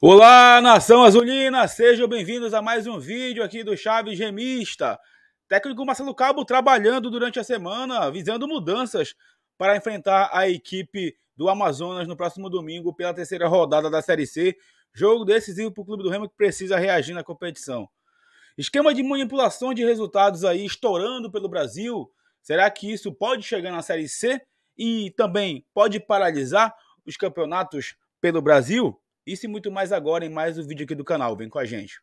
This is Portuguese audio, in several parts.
Olá, nação azulina! Sejam bem-vindos a mais um vídeo aqui do Chaves Remista. Técnico Marcelo Cabo trabalhando durante a semana, visando mudanças para enfrentar a equipe do Amazonas no próximo domingo pela terceira rodada da Série C. Jogo decisivo para o Clube do Remo que precisa reagir na competição. Esquema de manipulação de resultados aí estourando pelo Brasil. Será que isso pode chegar na Série C e também pode paralisar os campeonatos pelo Brasil? Isso e muito mais agora em mais um vídeo aqui do canal. Vem com a gente.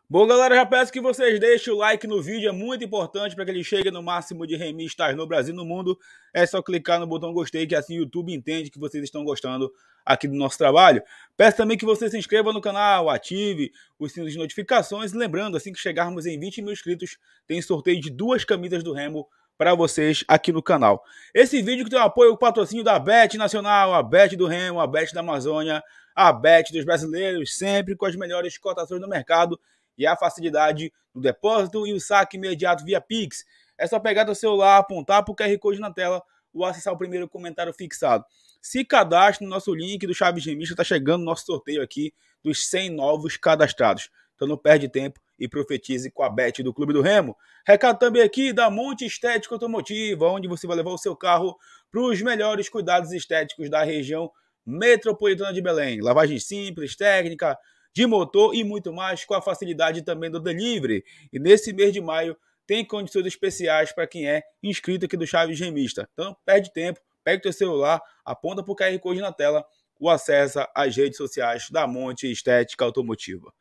Bom, galera, já peço que vocês deixem o like no vídeo, é muito importante para que ele chegue no máximo de remistas no Brasil e no mundo. É só clicar no botão gostei, que assim o YouTube entende que vocês estão gostando aqui do nosso trabalho. Peço também que você se inscreva no canal, ative os sinos de notificações. E lembrando, assim que chegarmos em 20 mil inscritos, tem sorteio de 2 camisas do Remo para vocês aqui no canal. Esse vídeo que tem o apoio, o patrocínio da Bet Nacional, a Bet do Remo, a Bet da Amazônia, a Bet dos brasileiros, sempre com as melhores cotações do mercado e a facilidade do depósito e o saque imediato via Pix. É só pegar do celular, apontar para o QR Code na tela ou acessar o primeiro comentário fixado. Se cadastre no nosso link do Chaves Remista, está chegando o nosso sorteio aqui dos 100 novos cadastrados. Então não perde tempo e profetize com a Bet do Clube do Remo. Recado também aqui da Monte Estética Automotiva, onde você vai levar o seu carro para os melhores cuidados estéticos da região metropolitana de Belém. Lavagem simples, técnica, de motor e muito mais, com a facilidade também do delivery. E nesse mês de maio tem condições especiais para quem é inscrito aqui do Chaves Remista. Então, perde tempo, pega o teu celular, aponta para o QR Code na tela ou acessa as redes sociais da Monte Estética Automotiva.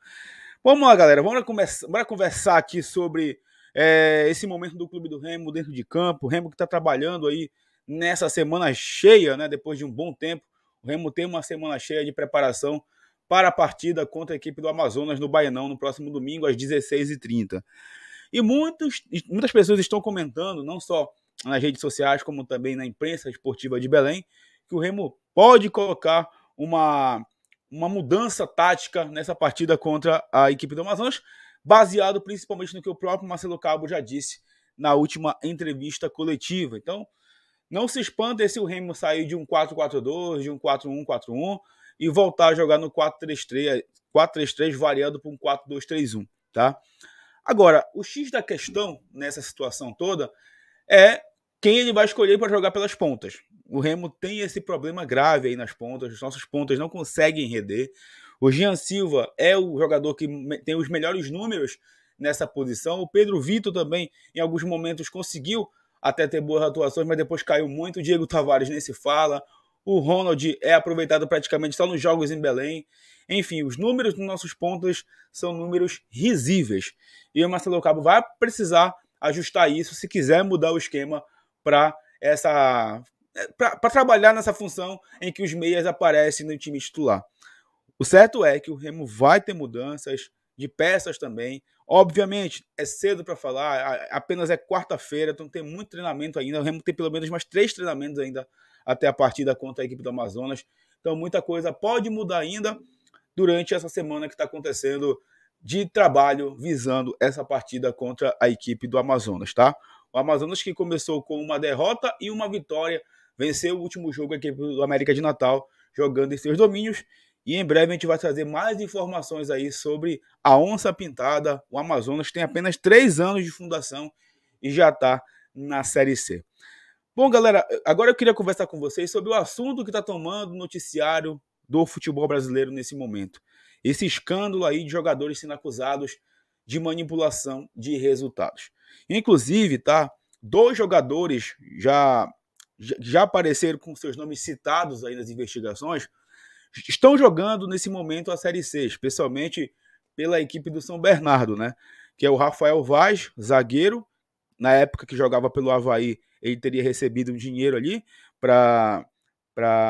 Vamos lá, galera, bora conversar aqui sobre esse momento do Clube do Remo dentro de campo. O Remo que está trabalhando aí nessa semana cheia, né, depois de um bom tempo. O Remo tem uma semana cheia de preparação para a partida contra a equipe do Amazonas no Baianão, no próximo domingo, às 16h30. E muitas pessoas estão comentando, não só nas redes sociais, como também na imprensa esportiva de Belém, que o Remo pode colocar uma mudança tática nessa partida contra a equipe do Amazonas, baseado principalmente no que o próprio Marcelo Cabo já disse na última entrevista coletiva. Então, não se espanta se o Remo sair de um 4-4-2, de um 4-1-4-1, e voltar a jogar no 4-3-3 variando para um 4-2-3-1, tá? Agora, o X da questão nessa situação toda é quem ele vai escolher para jogar pelas pontas. O Remo tem esse problema grave aí nas pontas, os nossos pontas não conseguem render. O Jean Silva é o jogador que tem os melhores números nessa posição. O Pedro Vitor também, em alguns momentos, conseguiu até ter boas atuações, mas depois caiu muito. O Diego Tavares nem se fala. O Ronald é aproveitado praticamente só nos jogos em Belém. Enfim, os números dos nossos pontos são números risíveis. E o Marcelo Cabo vai precisar ajustar isso se quiser mudar o esquema para trabalhar nessa função em que os meias aparecem no time titular. O certo é que o Remo vai ter mudanças de peças também. Obviamente, é cedo para falar, apenas é quarta-feira, então tem muito treinamento ainda. O Remo tem pelo menos mais 3 treinamentos ainda até a partida contra a equipe do Amazonas. Então muita coisa pode mudar ainda durante essa semana que está acontecendo de trabalho visando essa partida contra a equipe do Amazonas, tá? O Amazonas que começou com uma derrota e uma vitória, venceu o último jogo a equipe do América de Natal, jogando em seus domínios. E em breve a gente vai trazer mais informações aí sobre a Onça Pintada. O Amazonas tem apenas 3 anos de fundação e já está na Série C. Bom, galera, agora eu queria conversar com vocês sobre o assunto que está tomando o noticiário do futebol brasileiro nesse momento. Esse escândalo aí de jogadores sendo acusados de manipulação de resultados. Inclusive, tá? 2 jogadores já apareceram com seus nomes citados aí nas investigações, estão jogando nesse momento a Série C, especialmente pela equipe do São Bernardo, né? Que é o Rafael Vaz, zagueiro. Na época que jogava pelo Avaí, ele teria recebido um dinheiro ali para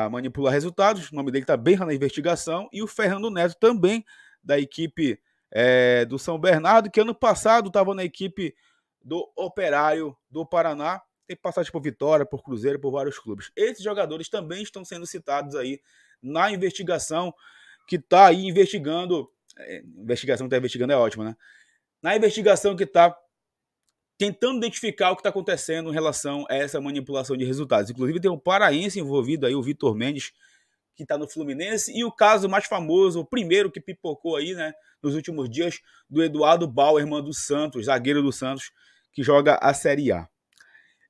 manipular resultados. O nome dele está bem na investigação. E o Fernando Neto também, da equipe do São Bernardo, que ano passado estava na equipe do Operário do Paraná tem passagem por Vitória, por Cruzeiro, por vários clubes. Esses jogadores também estão sendo citados aí na investigação que está aí investigando. Investigação que está investigando é ótima, né? Na investigação que está tentando identificar o que está acontecendo em relação a essa manipulação de resultados. Inclusive tem um paraense envolvido aí, o Vitor Mendes, que está no Fluminense, e o caso mais famoso, o primeiro que pipocou aí, né, nos últimos dias, do Eduardo Bauerman do Santos, zagueiro do Santos, que joga a Série A.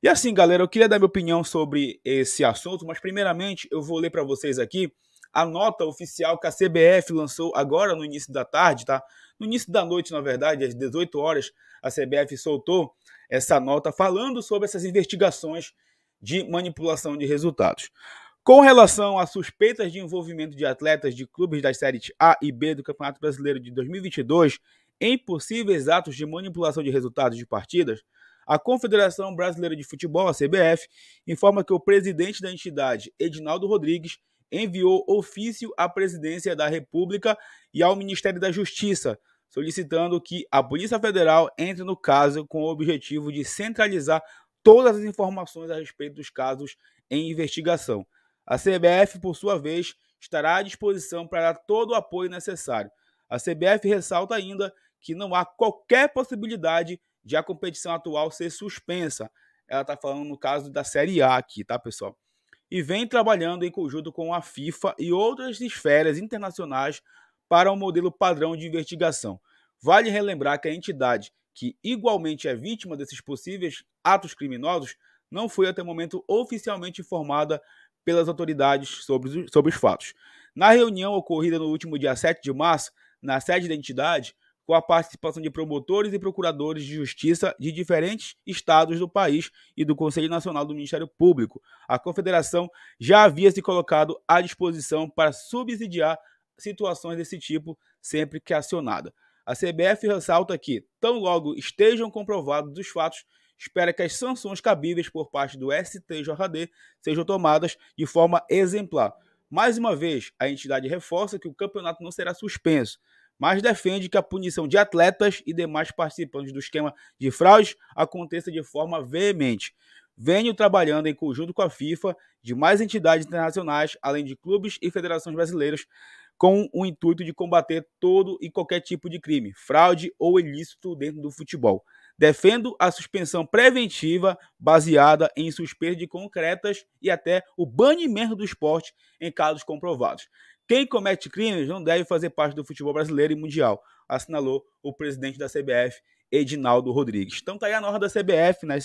E assim, galera, eu queria dar minha opinião sobre esse assunto, mas primeiramente eu vou ler para vocês aqui a nota oficial que a CBF lançou agora no início da tarde, tá? No início da noite, na verdade, às 18 horas, a CBF soltou essa nota falando sobre essas investigações de manipulação de resultados. Com relação a suspeitas de envolvimento de atletas de clubes das séries A e B do Campeonato Brasileiro de 2022 em possíveis atos de manipulação de resultados de partidas, a Confederação Brasileira de Futebol, a CBF, informa que o presidente da entidade, Edinaldo Rodrigues, enviou ofício à Presidência da República e ao Ministério da Justiça, solicitando que a Polícia Federal entre no caso com o objetivo de centralizar todas as informações a respeito dos casos em investigação. A CBF, por sua vez, estará à disposição para dar todo o apoio necessário. A CBF ressalta ainda que não há qualquer possibilidade de a competição atual ser suspensa. Ela está falando no caso da Série A aqui, tá, pessoal? E vem trabalhando em conjunto com a FIFA e outras esferas internacionais para um modelo padrão de investigação. Vale relembrar que a entidade, que igualmente é vítima desses possíveis atos criminosos, não foi até o momento oficialmente informada pelas autoridades sobre os fatos. Na reunião ocorrida no último dia 7 de março, na sede da entidade, com a participação de promotores e procuradores de justiça de diferentes estados do país e do Conselho Nacional do Ministério Público, a Confederação já havia se colocado à disposição para subsidiar situações desse tipo sempre que acionada. A CBF ressalta que, tão logo estejam comprovados os fatos, espera que as sanções cabíveis por parte do STJD sejam tomadas de forma exemplar. Mais uma vez, a entidade reforça que o campeonato não será suspenso, mas defende que a punição de atletas e demais participantes do esquema de fraude aconteça de forma veemente. Venho trabalhando em conjunto com a FIFA, demais entidades internacionais, além de clubes e federações brasileiras, com o intuito de combater todo e qualquer tipo de crime, fraude ou ilícito dentro do futebol. Defendo a suspensão preventiva baseada em suspeitas concretas e até o banimento do esporte em casos comprovados. Quem comete crimes não deve fazer parte do futebol brasileiro e mundial, assinalou o presidente da CBF, Edinaldo Rodrigues. Então tá aí a norma da CBF, né,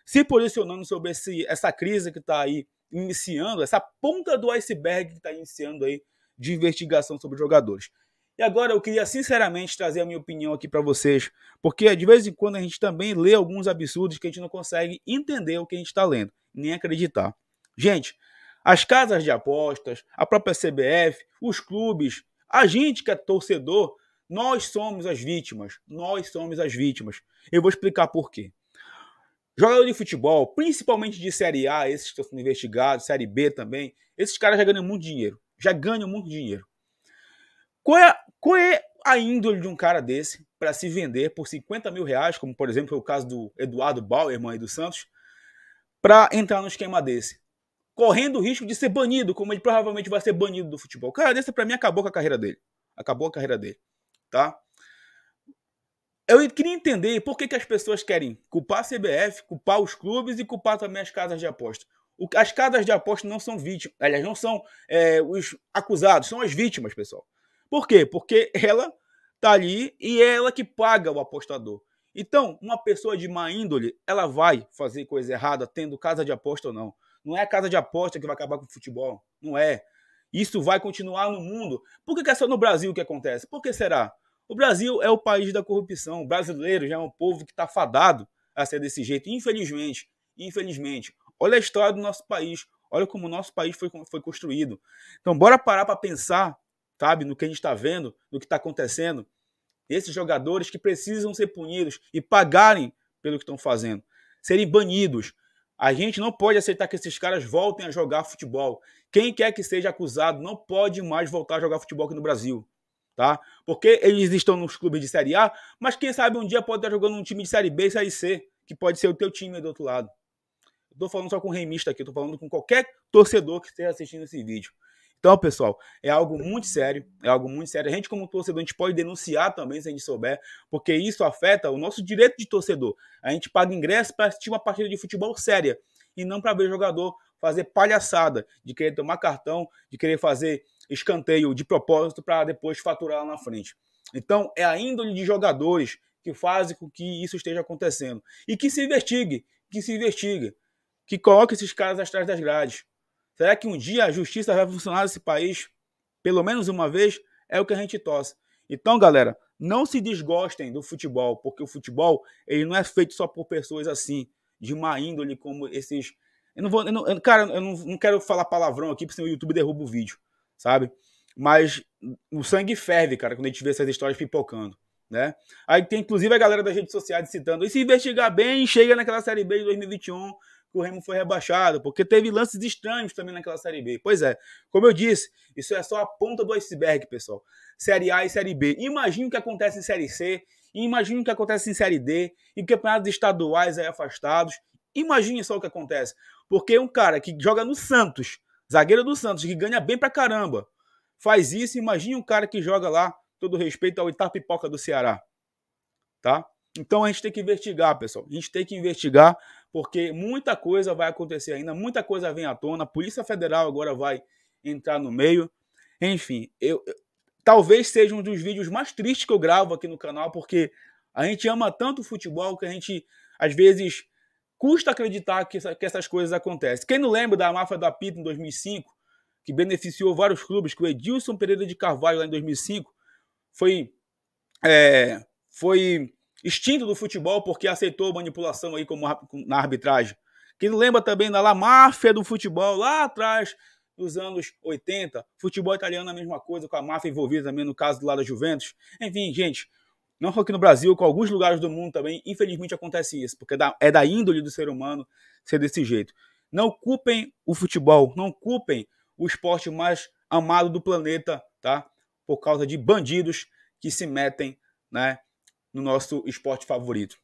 se posicionando sobre essa crise que está aí iniciando, essa ponta do iceberg que está iniciando aí de investigação sobre jogadores. E agora eu queria sinceramente trazer a minha opinião aqui para vocês, porque de vez em quando a gente também lê alguns absurdos que a gente não consegue entender o que a gente está lendo, nem acreditar. Gente, as casas de apostas, a própria CBF, os clubes, a gente que é torcedor, nós somos as vítimas. Nós somos as vítimas. Eu vou explicar por quê. Jogador de futebol, principalmente de Série A, esses que estão sendo investigados, Série B também, esses caras já ganham muito dinheiro. Já ganham muito dinheiro. Qual é a índole de um cara desse para se vender por 50 mil reais, como por exemplo foi o caso do Eduardo Bauerman aí do Santos, para entrar no esquema desse? Correndo o risco de ser banido, como ele provavelmente vai ser banido do futebol. O cara desse, para mim, acabou com a carreira dele. Acabou a carreira dele. Tá? Eu queria entender por que as pessoas querem culpar a CBF, culpar os clubes e culpar também as casas de aposta. As casas de aposta não são vítimas, elas não são os acusados, são as vítimas, pessoal. Por quê? Porque ela tá ali e é ela que paga o apostador. Então, uma pessoa de má índole, ela vai fazer coisa errada tendo casa de aposta ou não. Não é a casa de aposta que vai acabar com o futebol. Não é. Isso vai continuar no mundo. Por que é só no Brasil que acontece? Por que será? O Brasil é o país da corrupção. O brasileiro já é um povo que está fadado a ser desse jeito. Infelizmente. Infelizmente. Olha a história do nosso país. Olha como o nosso país foi construído. Então, bora parar para pensar, sabe, no que a gente está vendo, no que está acontecendo. Esses jogadores que precisam ser punidos e pagarem pelo que estão fazendo. Serem banidos. A gente não pode aceitar que esses caras voltem a jogar futebol. Quem quer que seja acusado não pode mais voltar a jogar futebol aqui no Brasil. Tá? Porque eles estão nos clubes de Série A, mas quem sabe um dia pode estar jogando um time de Série B e Série C, que pode ser o teu time do outro lado. tô falando só com remista aqui, tô falando com qualquer torcedor que esteja assistindo esse vídeo. Então, pessoal, é algo muito sério, A gente, como torcedor, a gente pode denunciar também, se a gente souber, porque isso afeta o nosso direito de torcedor. A gente paga ingresso para assistir uma partida de futebol séria, e não para ver jogador fazer palhaçada, de querer tomar cartão, de querer fazer escanteio de propósito para depois faturar lá na frente. Então, é a índole de jogadores que fazem com que isso esteja acontecendo. E que se investigue, que coloque esses caras atrás das grades. Será que um dia a justiça vai funcionar nesse país? Pelo menos uma vez? É o que a gente torce. Então, galera, não se desgostem do futebol, porque o futebol ele não é feito só por pessoas assim, de má índole, como esses... Eu não quero falar palavrão aqui, porque senão o YouTube derruba o vídeo, sabe? Mas o sangue ferve, cara, quando a gente vê essas histórias pipocando, né? Aí tem, inclusive, a galera das redes sociais citando, e se investigar bem, chega naquela Série B de 2021, que o Remo foi rebaixado, porque teve lances estranhos também naquela Série B. Pois é, como eu disse, isso é só a ponta do iceberg, pessoal. Série A e Série B. Imagina o que acontece em Série C, imagina o que acontece em Série D, em campeonatos estaduais aí afastados. Imagine só o que acontece. Porque um cara que joga no Santos, zagueiro do Santos, que ganha bem pra caramba, faz isso, imagine um cara que joga lá, todo respeito ao Itapipoca do Ceará. Tá? Então a gente tem que investigar, pessoal. A gente tem que investigar, porque muita coisa vai acontecer ainda, muita coisa vem à tona. A Polícia Federal agora vai entrar no meio. Enfim, talvez seja um dos vídeos mais tristes que eu gravo aqui no canal, porque a gente ama tanto o futebol que a gente, às vezes, custa acreditar que essas coisas acontecem. Quem não lembra da máfia do apito em 2005, que beneficiou vários clubes, que o Edilson Pereira de Carvalho, lá em 2005, foi extinto do futebol porque aceitou manipulação aí como na arbitragem. Quem não lembra também da máfia do futebol, lá atrás, nos anos 80, futebol italiano é a mesma coisa, com a máfia envolvida também no caso do lado da Juventus. Enfim, gente, não só aqui no Brasil, com alguns lugares do mundo também, infelizmente acontece isso, porque é da índole do ser humano ser desse jeito. Não culpem o futebol, não culpem o esporte mais amado do planeta, tá? Por causa de bandidos que se metem, né, no nosso esporte favorito.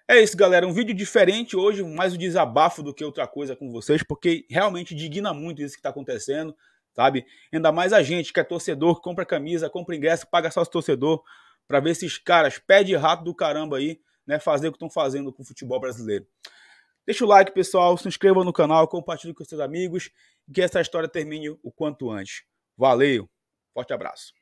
É isso, galera. Um vídeo diferente hoje, mais um desabafo do que outra coisa com vocês, porque realmente indigna muito isso que está acontecendo, sabe? Ainda mais a gente que é torcedor, que compra camisa, compra ingresso, paga sócio torcedor, para ver esses caras, pé de rato do caramba aí, né, fazer o que estão fazendo com o futebol brasileiro. Deixa o like, pessoal, se inscreva no canal, compartilhe com seus amigos, e que essa história termine o quanto antes. Valeu, forte abraço.